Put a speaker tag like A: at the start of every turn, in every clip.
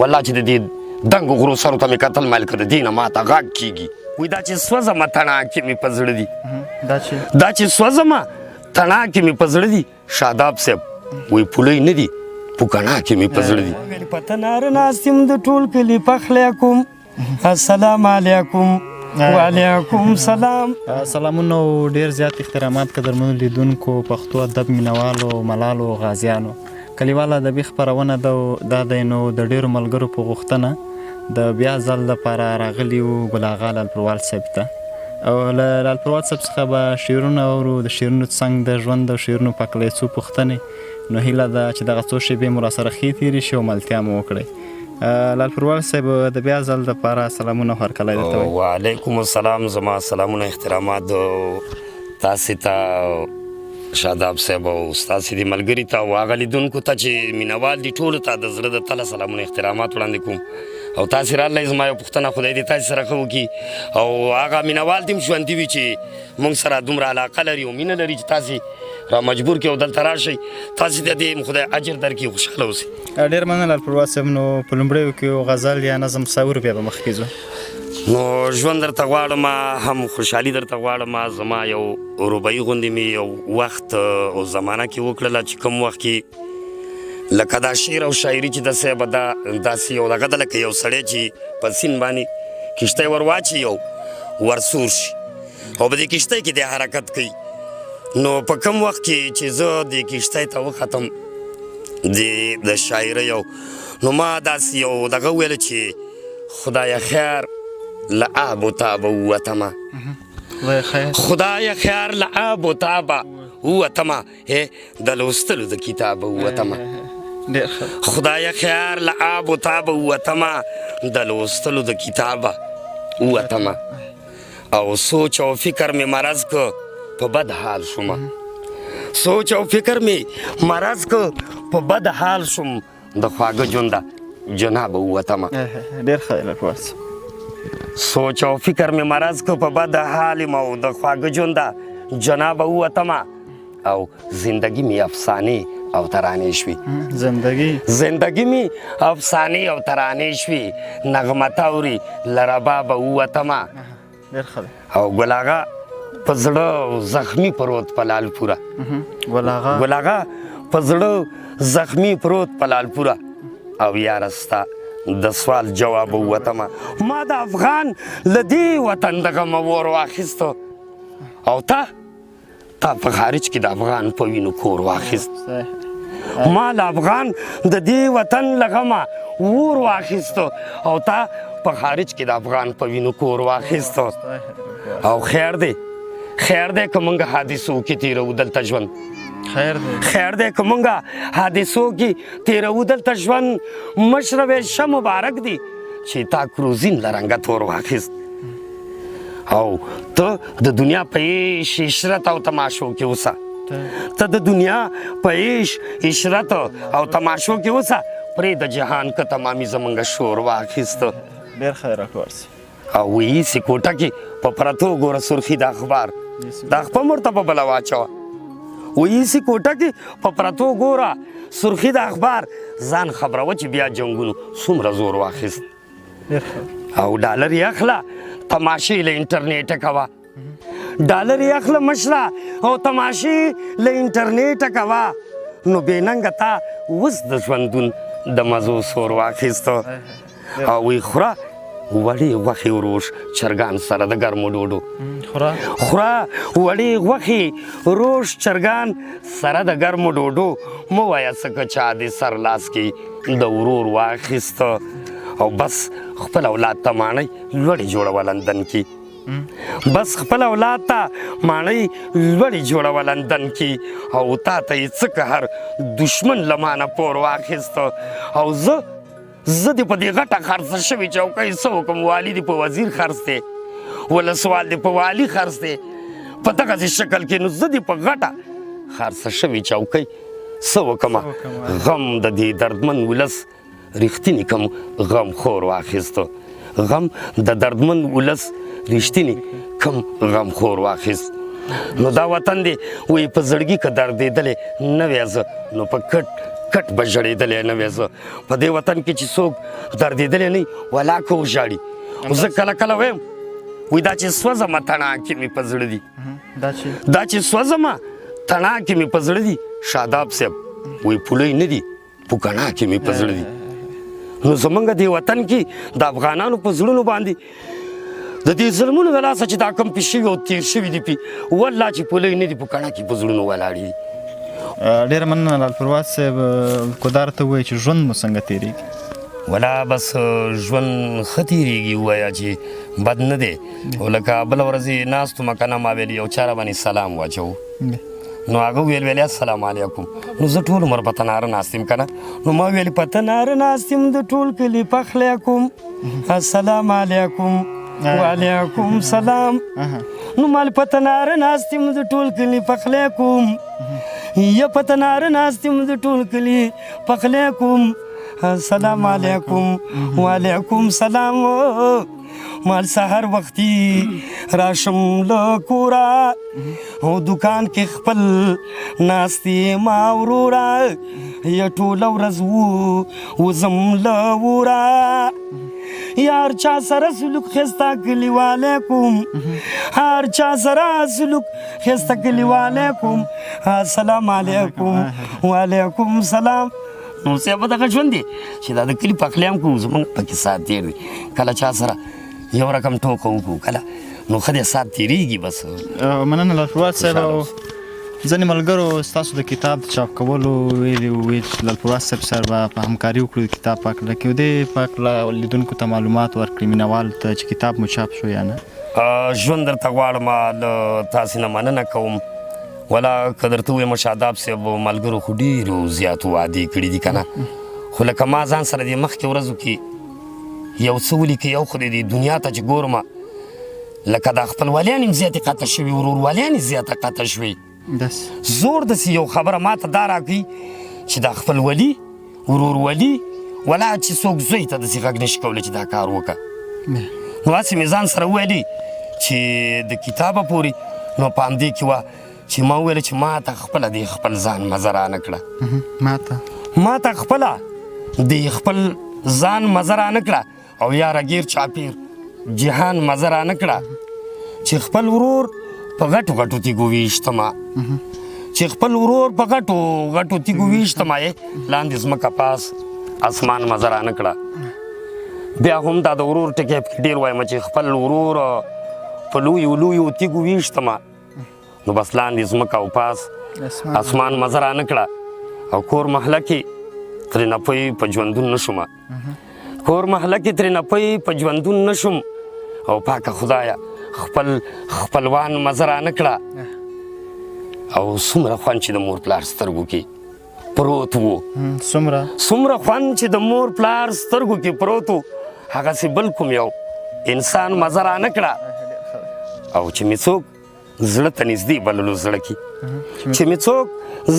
A: والله چې د دې دنګو غرو سرو ته مې کتل ملکه د دې نه ماته غږ کېږي وایي دا چې سوځمه تڼاکې مې په زړه دي دا چې سوځمه تڼاکې مې په زړه دي شاداب صاحب وایي پولۍ نه دي پوکڼاکې مې په زړه دي په تناره ناست یم د ټول کلي پخلی کوم السلام علیکم وعلیکم سلام.
B: سلامونه او ډېر زیات احترامات قدرمنو لیدونکو پښتو ادب مینوالو ملالو غازیانو. کلیوال ادبي خپرونه دا دی نو د ډېرو ملګرو په غوښتنه د بیا ځل دپاره راغلي وو ګل اغا لالپروال صاحب ته او له لالپروال صاحب څخه به شعرونه اورو د شعرونو څنګ د ژوند او شعرونو په هکله څو پوښتنې نو هیله ده چې دغه څو شېبې مو راسره ښې تېرې شي او ملتیا مو وکړئ. لالپروال صاحب د بیا ځل دپاره سلامونه او هرکلی درته وایي.
A: وعلیکم السلام. زما سلامونه احترامات تاسې ته شاداب صاحب او ستاسې د ملګري ته او هغه لیدونکو ته چې مینوال دي ټولو ته د زړه د تله سلامونه احترامات وړاندې کوم او تاسې راغلی زما یو پوښتنه خدای دې تاسې سره ښه وکړي او هغه مینوال دې هم ژوندي وي چې موږ سره دومره علاقه لري او مینه لري چې تاسې را مجبور کړي او دلته راشئ تاسې ته دې خدای اجر درکړي خوشحاله اوسئ.
B: ډېر مننه لالپروال صاحب. نو په لومړیو کې یو غزل یا نظم تصور بیا به مخکې ځو.
A: نو ژوند درته غواړم هم خوشحالي درته غواړم. زما یو روبایي غوندې مې یو وخت او زمانه کې وکړله چې کوم وخت کې لکه دا شعر او شاعري چې داسې به دا داسې یو دغه ده لکه یو سړی چې په سیند باندې کښتۍ ور واچي او ورسور شي او په دې کښتۍ کې دی حرکت کوي نو په کوم وخت کې چې زه دې کښتۍ ته وختم د شاعرۍ نو ما داسې یو دغه ویله چې خدایه خیر له آب و تاب ووتمه خدایه خیر له آب و تاب ووتمه د لوستلو د کتاب ووتمه خدایه خیر له آب و تاب ووتمه د لوستلو د کتاب ووتمه او سوچ او فکر مې مرض که په بد حال شومه سوچ او فکر مې مرض که په بد حال شوم د خواږه ژونده جناب ووتمه
B: ډېر ښه دی لالپروال صاحب.
A: سوچ او فکر مې مرض که په بد حال یم او د خواږه ژونده جناب ووتمه او زندگی می افسانه او ترانې شوي زندگی می افسانې او ترانې شوي نغمه توري له ربابه ووتمه او ګل اغا په زړه زخمي پروت په لالپوره ګل اغا په زړه زخمي پروت په لالپوره او یاره ستا د سوال جواب ووتمه ما د افغان له دې وطن د غمه ور واخیستو او تا په خارج کې د افغان په وینو کور واخیست ما له افغان د دې وطن له غمه ور واخیستو او تا په خارج کې د افغان په وینو کور واخیستو او خیر دی که موږ حادثو کې تیرو دلته ژوند خیر دی که موږ حادثو کې تیرو دلته ژوند مشرب شه مبارک دی چې تا کروزین له رنګه تور واخیست او ته د دنیا په عیش عشرت او تماشو کې اوسه ته د دنیا په عیش عشرت او تماشو کې اوسه پرې د جهان که تمامي زمونږ شور واخیسته
B: ډېر ښه دی لالپروال صاحب.
A: او وایي سي کوټه کې په پرتو ګوره سرخي د اخبار دا خپه مرته په بله واچوه وایي سي کوټه کې په پرتو ګوره سرخي د اخبار ځان خبروه چې بیا جنګونو څومره زور واخیست او ډالر یې اخله تماشې له انټرنیټه کوه ډالر یې اخله مشره او تماشې له انټرنیټه کوه نو بېننګه تا اوس د ژوندون د مزو سور واخیستو او وی خوره وړې غوښې وروش چرګان سره د ګرمو ډوډو خوره وړې غوښې روش چرګان سره د ګرمو ډوډو مه وایه څه که چا دې سر لاس کې د ورور واخیسته او بس خپل اولاد ته ماڼۍ لوړې جوړوه لندن کې بس خپل اولاد ته ماڼۍ لوړې جوړوه لندن کې او تا ته یې څه که هر دشمن له مانه پور واخیسته او زه دې په دې غټه خرڅه شوې چوکۍ څه وکړم والي دې په وزیر خرڅ دی ولسوال دې په والي خرڅ دی په دغسې شکل کې نو زه دې په غټه خرڅه شوې چوکۍ څه وکړمه غم د دې دردمن ولس رښتینی کم غم خور واخیستو غم د دردمن ولس رښتینی کم غم خور واخیست نو دا وطن دی وایي په زړګي که دردېدلی نه وی زه نو په کټ کټ به ژړېدلی نه وې زه په دې وطن کې چې څوک دردېدلی نه وي ولاکه وژاړي خو زه کله کله وایم وایي دا چې سوځمه تڼاکې مې په زړه دي دا چې سوځمه تڼاکې مې په زړه دي شاداب صاحب وایي پولۍ نه دي پوکڼاکې مې په زړه دي نو زمونږ دې وطن کې د افغانانو په زړونو باندې د دې ظلمونو د لاسه چې دا کم پې شوي او تېر شوي دي پې والله چې پولۍ نه دي پوکڼاکې په زړونو ولاړې دي
B: ډېره مننه لال پروات صاحب کودار ته ووایي چې ژوند مو څنګه تېرېږي
A: ولا بس ژوند ښه تېرېږي ووایه چې بد نه دی او لکه بله ورځ ناست وم که نه ما ویل یو چا را باندې سلام واچوو نو هغه ویل السلام علیکم نو زه ټول عمر په تناره ناست یم که نه نو ما ویل په تناره ناست یم د ټول کلي پخلی کوم السلام علیکم وعلیکم سلام نو مال په تناره ناست یم د ټول کلي پخلی کوم یا په تناره ناست یم د ټول کلي پخلی کوم السلام علیکم وعلیکم سلام مال سحر وختي راشم له کوره او دکان کې خپل ناستې ما وروره یا ټوله ورځ وزم له وره یار چا سره سلوک ښایسته کلیوالی کوم هر چا سره سلوک ښایسته کلیوالی کوم السلام علیکم وعلیکم سلام نو صاحب دغه ژوند دی چې دا د کلي پخلی هم کوو زمونږ پکې ساعت تېر دی کله چا سره یو رقم ټوکه وکړو کله نو ښه دی ساعت تېرېږي بس
B: مننه لال پروات صاحب او ځینې ملګرو ستاسو د کتاب د چاپ کولو ویلي وویل چې لال پروات صاحب سره به په همکاري وکړو د کتاب په هکله کې دې په هکله لیدونکو ته معلومات ورکړي مینهوالو ته چې کتاب مو چاپ شو یا نه
A: ژوند درته غواړم له تاسې نه مننه کوم ولا که درته ووایم شاداب صاحب ملګرو خو ډېرو زیاتو وعدې کړي دي که نه خو لکه ما ځان سره دې مخکې ورځو کې یو څه ولیکئ یو خو دې دنیا ته چې ګورم لکه دا خپلوالیان هم زیاتې قطع شوي وروروالیان یې زیاته قطع شوي زور داسې یو خبره ما ته دا راکوي چې دا خپلولي ورورولي ولا چې څوک زوی ته داسې غږ نشي کولی چې دا کار وکړه نو هسې مې ځان سره وویلي چې د کتابه پورې نو په همدې کې وه چې ما وویله چې ما ته خپله دې خپل ځان مزه رانه کړه ما ته خپله دې خپل ځان مزه رانه کړه او یا رګیر چاپیر جهان مزه رانه کړه چې خپل ورور په غټو غټو تیږو ویشتمه چې خپل ورور په غټو غټو تیږو ویشتمه یې لاندې ځمکه پاس اسمان مزه رانه کړه بیا هم دا د ورور ټکی پکې ډېر وایم چې خپل ورور په لویو لویو تیږو ویشتمه نو بس لاندې ځمکه او پاس اسمان مزه رانه کړه او کور محله کې ترې نپوی په ژوندون نه شومه کور محله کې ترې نپوی په ژوندون نه شوم او پاکه خدایه خپلوان مزه رانه کړه او څومره خوند چې د مور پلار سترګو کې پروت و څومره خوند چې د مور پلار سترګو کې پروت و هغسې بل کوم یو انسان مزه رانه کړه او چې مې څوک زړه ته نږدې بللو زړه کې چې مې څوک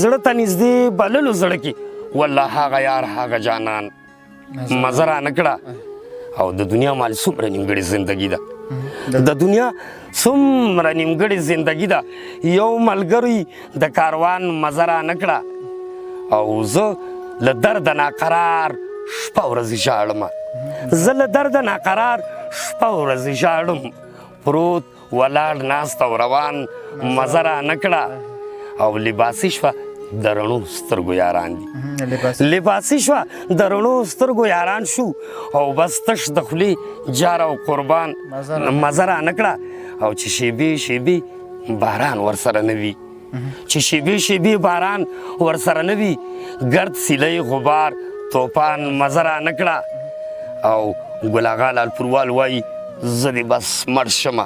A: زړه ته نږدې بللو زړه کې والله هغه یار هغه جانان مزه رانه کړه او د دنیا مال څومره نیمګړې زندګي ده د دنیا څومره نیمګړې زندګي ده یو ملګری د کاروان مزه رانه کړه او زه له درده ناقرار شپه ورځې ژاړم زه له درده ناقرار شپه ورځې ژاړم پروت ولاړ ناست او روان مزه رانه کړه او لباسي شوه د رڼو سترګو یاران دي لباسي شوه د رڼو سترګو یاران شو او بس تش د خولې جار او قربان مزه رانه کړه او چې شیبې شیبې باران ورسره نه وي چې شیبې شیبې باران ورسره نه وي ګرد سیلی غبار توپان مزه رانه کړه او ګل اغا لال پروال وایي زه دې بس مړ شمه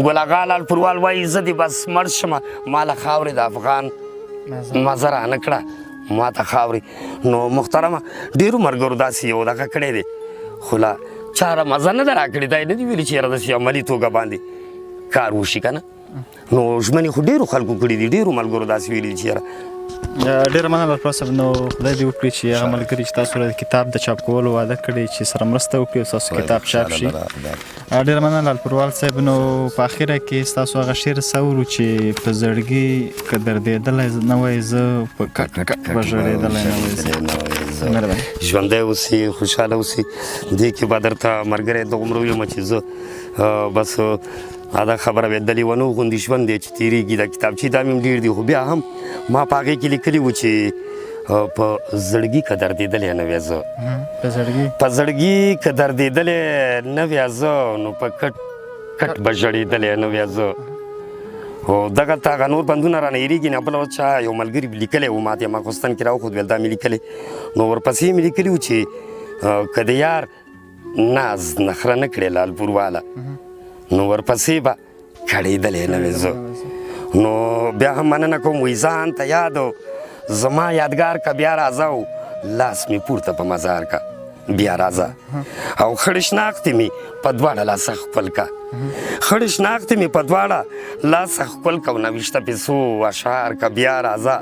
A: ګل اغا لال پروال وایي زه دې بس مړ شمه ما له خاورې د افغان مزه رانه کړه ما ته خاورې نو محترمه ډېرو ملګرو داسې یو دغه کړی دی خو لا چا را مزه نه ده راکړې دا یې نه دي ویلي چې یاره داسې عملي توګه باندې کار وشي که نه نو ژمنې خو ډېرو خلکو کړي دي ډېرو ملګرو داسې ویلي دي چې یاره
B: ډېره مننه لالپور صاحب. نو خدای دې وکړي چې هغه ملګري چې تاسو سره د کتاب د چاپ کولو وعده کړې چې سره مرسته وکړي او ستاسو کتاب چاپ شي. ډېره مننه لالپوروال صاحب. نو په اخره کې ستاسو هغه شعر څه اورو چې په زړګي که دردېدلی نه وای زه په کټ به ژړېدلی نه وای.
A: ژوندی اوسې خوشحاله اوسې. دې کې به درته ملګری دومره ویم چې زه بس دا خبره وې دلې ونه غوندې ژوند دی چې تېرېږي. دا کتابچې دا مې ډېر دي خو بیا هم ما په هغې کې لیکلي وو چې په زړګي که دردېدلی نه وې زه په زړګي که دردېدلی نه وې زه نو په کټ به ژړېدلی نه وې زه. خو دغلته هغه نور بندونه رانه هېرېږي نه. بله چا یو ملګري لیکلی و ما ته ماخوستن کې راوښود ویل دا مې لیکلی. نو ورپسې مې لیکلي وو چې که د یار ناز نخره نه کړې لالپورواله نو ورپسې به کړېدلی نه وې زه. نو بیا هم مننه کوم وایي ځان ته یاد زما یادګار که بیا راځه او لاس مې پورته په مزار که بیا راځه او خړې شناختې مې په دواړه لاسه ښکل که خړې شناختې مې په دواړه لاسه ښکل که او نویشته پیسو اشعار که بیا راځه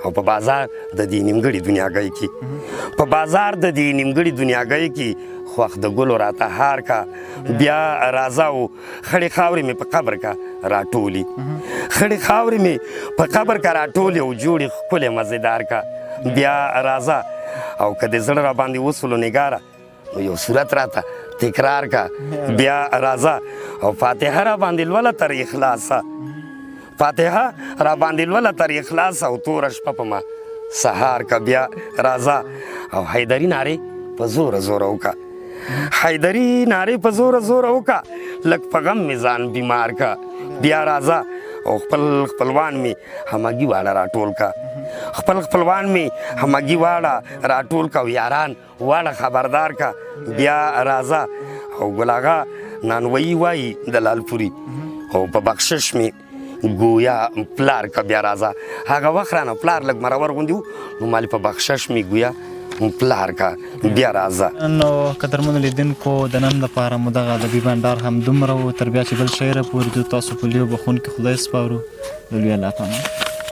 A: او په بازار د دې نیمګړي دنیاګۍ کې په بازار د دې نیمګړي دنیاګۍ کې خوښ د ګلو راته هار کا بیا راځه او خړې خاورې مې په قبر کا راټولي خړې خاورې مې په قبر کا راټولي او جوړې ښکلې مزېدار کا بیا راځه او که د زړه را باندې وسولو نګاره نو یو صورت راته تکرار کا بیا راځه او فاتحه را باندې لوله تر اخلاصه فاتحه را باندې لوله تر اخلاصه او توره شپه په ما سهار کا بیا راځه او حیدري نارې په زوره زوره وکړه حیدري نارې په زوره زوره وکړه لږ په غم مې ځان بیمار کا بیا راځه او خپل خپلوان مې همګي واړه راټول کا خپل خپلوان مې همګي واړه راټول کا او یاران واړه خبردار کا بیا راځه او ګل آغا نانوایي وایي د لالپوري او په بخشش مې ګویا پلار که بیا راځه هغه وخت رانه پلار لږ مرور غوندې و نو مالې په بخشش مې ګویا پلار کا بیا راځه.
B: نو قدرمنو لیدونکو د نن لپاره مو دغه ادبي بنډار هم دومره و تر بیا چې بل شعره پورې تاسو په لیو بخون کې خدای سپارو. د لوی الله پامان.